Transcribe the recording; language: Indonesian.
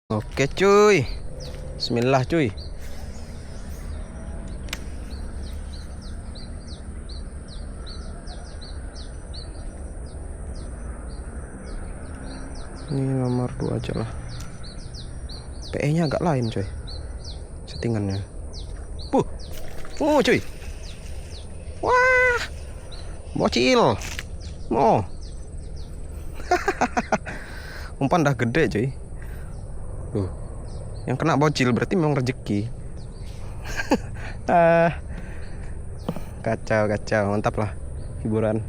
Oke cuy, Bismillah cuy. Ini nomor 2 aja lah. PE nya agak lain cuy, settingannya. Cuy. Wah, bocil. Umpan dah gede cuy. Yang kena bocil berarti memang rezeki. Kacau, mantap lah hiburan.